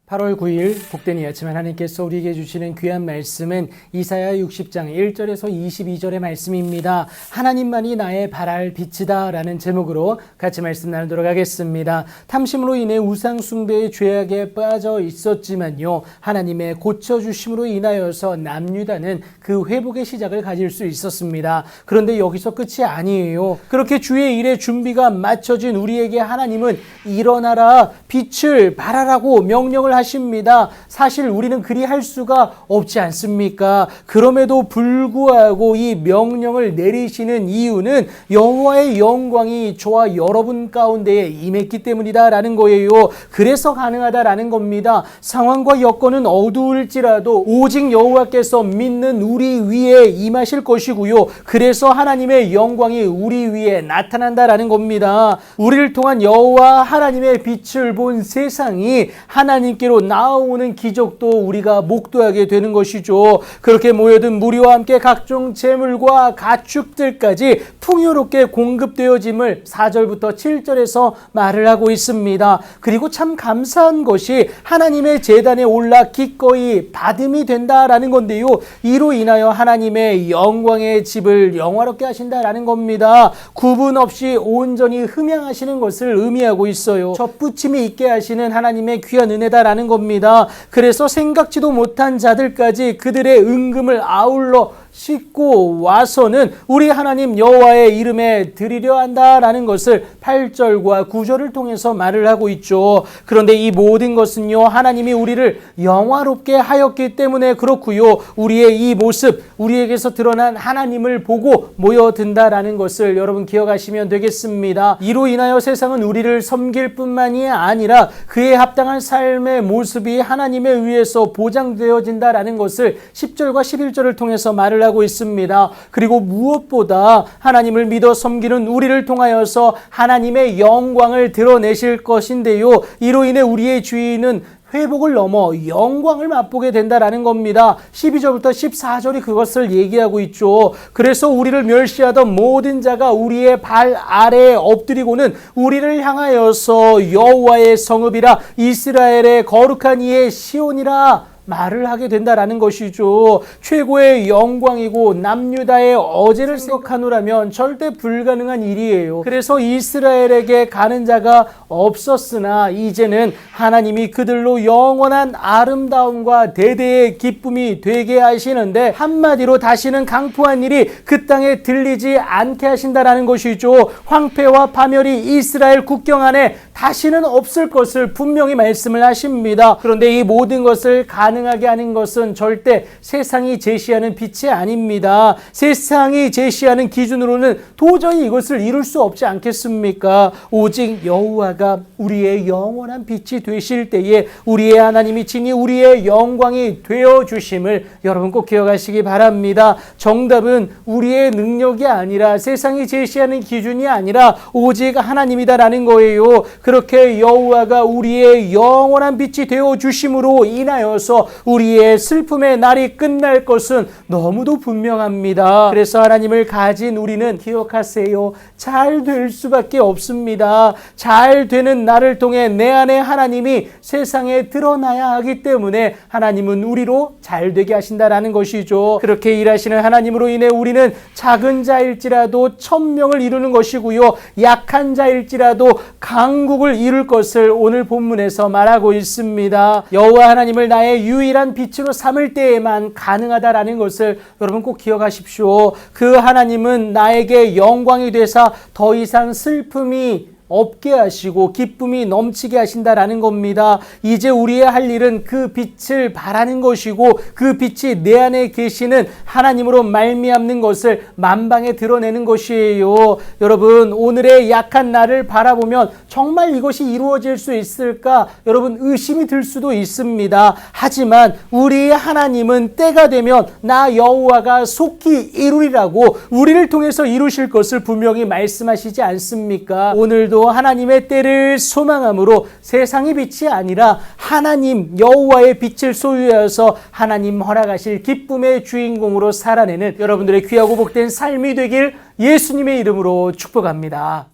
8월 9일 복된 이 아침 하나님께서 우리에게 주시는 귀한 말씀은 이사야 60장 1절에서 22절의 말씀입니다. 하나님만이 나의 바랄 빛이다 라는 제목으로 같이 말씀 나누도록 하겠습니다. 탐심으로 인해 우상 숭배의 죄악에 빠져 있었지만요, 하나님의 고쳐주심으로 인하여서 남유다는 그 회복의 시작을 가질 수 있었습니다. 그런데 여기서 끝이 아니에요. 그렇게 주의 일의 준비가 마쳐진 우리에게 하나님은 일어나라, 빛을 발하라고 명령을 하십니다. 사실 우리는 그리할 수가 없지 않습니까? 그럼에도 불구하고 이 명령을 내리시는 이유는 여호와의 영광이 저와 여러분 가운데에 임했기 때문이다라는 거예요. 그래서 가능하다라는 겁니다. 상황과 여건은 어두울지라도 오직 여호와께서 믿는 우리 위에 임하실 것이고요. 그래서 하나님의 영광이 우리 위에 나타난다라는 겁니다. 우리를 통한 여호와 하나님의 빛을 본 세상이 하나님께로 나아오는 기적도 우리가 목도하게 되는 것이죠. 그렇게 모여든 무리와 함께 각종 재물과 가축들까지 풍요롭게 공급되어짐을 4절부터 7절에서 말을 하고 있습니다. 그리고 참 감사한 것이 하나님의 제단에 올라 기꺼이 받음이 된다라는 건데요, 이로 인하여 하나님의 영광의 집을 영화롭게 하신다라는 겁니다. 구분 없이 온전히 흠양하시는 것을 의미하고 있어요. 접붙임이 있게 하시는 하나님의 귀한 은혜다라는 겁니다. 그래서 생각지도 못한 자들까지 그들의 은금을 아울러 싣고 와서는 우리 하나님 여호와의 이름에 드리려 한다라는 것을 8절과 9절을 통해서 말을 하고 있죠. 그런데 이 모든 것은요, 하나님이 우리를 영화롭게 하였기 때문에 그렇고요, 우리의 이 모습, 우리에게서 드러난 하나님을 보고 모여든다라는 것을 여러분 기억하시면 되겠습니다. 이로 인하여 세상은 우리를 섬길 뿐만이 아니라 그에 합당한 삶의 모습이 하나님에 의해서 보장되어진다라는 것을 10절과 11절을 통해서 말을 하고 있습니다. 그리고 무엇보다 하나님을 믿어 섬기는 우리를 통하여서 하나님의 영광을 드러내실 것인데요, 이로 인해 우리의 주인은 회복을 넘어 영광을 맛보게 된다라는 겁니다. 12절부터 14절이 그것을 얘기하고 있죠. 그래서 우리를 멸시하던 모든 자가 우리의 발 아래에 엎드리고는 우리를 향하여서 여호와의 성읍이라, 이스라엘의 거룩한 이의 시온이라 말을 하게 된다라는 것이죠. 최고의 영광이고 남유다의 어제를 생각하노라면 절대 불가능한 일이에요. 그래서 이스라엘에게 가는 자가 없었으나 이제는 하나님이 그들로 영원한 아름다움과 대대의 기쁨이 되게 하시는데, 한마디로 다시는 강포한 일이 그 땅에 들리지 않게 하신다라는 것이죠. 황폐와 파멸이 이스라엘 국경 안에 다시는 없을 것을 분명히 말씀을 하십니다. 그런데 이 모든 것을 가능하게 하는 것은 절대 세상이 제시하는 빛이 아닙니다. 세상이 제시하는 기준으로는 도저히 이것을 이룰 수 없지 않겠습니까? 오직 여호와가 우리의 영원한 빛이 되실 때에 우리의 하나님이 친히 우리의 영광이 되어주심을 여러분 꼭 기억하시기 바랍니다. 정답은 우리의 능력이 아니라 세상이 제시하는 기준이 아니라 오직 하나님이다라는 거예요. 그렇게 여호와가 우리의 영원한 빛이 되어주심으로 인하여서 우리의 슬픔의 날이 끝날 것은 너무도 분명합니다. 그래서 하나님을 가진 우리는 기억하세요. 잘 될 수밖에 없습니다. 잘 되는 나를 통해 내 안에 하나님이 세상에 드러나야 하기 때문에 하나님은 우리로 잘 되게 하신다라는 것이죠. 그렇게 일하시는 하나님으로 인해 우리는 작은 자일지라도 천명을 이루는 것이고요, 약한 자일지라도 강국을 이룰 것을 오늘 본문에서 말하고 있습니다. 여호와 하나님을 나의 유일한 빛으로 삼을 때에만 가능하다라는 것을 여러분 꼭 기억하십시오. 그 하나님은 나에게 영광이 되사 더 이상 슬픔이 없게 하시고 기쁨이 넘치게 하신다라는 겁니다. 이제 우리의 할 일은 그 빛을 바라는 것이고 그 빛이 내 안에 계시는 하나님으로 말미암는 것을 만방에 드러내는 것이에요. 여러분, 오늘의 약한 나를 바라보면 정말 이것이 이루어질 수 있을까? 여러분, 의심이 들 수도 있습니다. 하지만 우리의 하나님은 때가 되면 나 여호와가 속히 이루리라고 우리를 통해서 이루실 것을 분명히 말씀하시지 않습니까? 오늘도 하나님의 때를 소망함으로 세상의 빛이 아니라 하나님 여호와의 빛을 소유하여서 하나님 허락하실 기쁨의 주인공으로 살아내는 여러분들의 귀하고 복된 삶이 되길 예수님의 이름으로 축복합니다.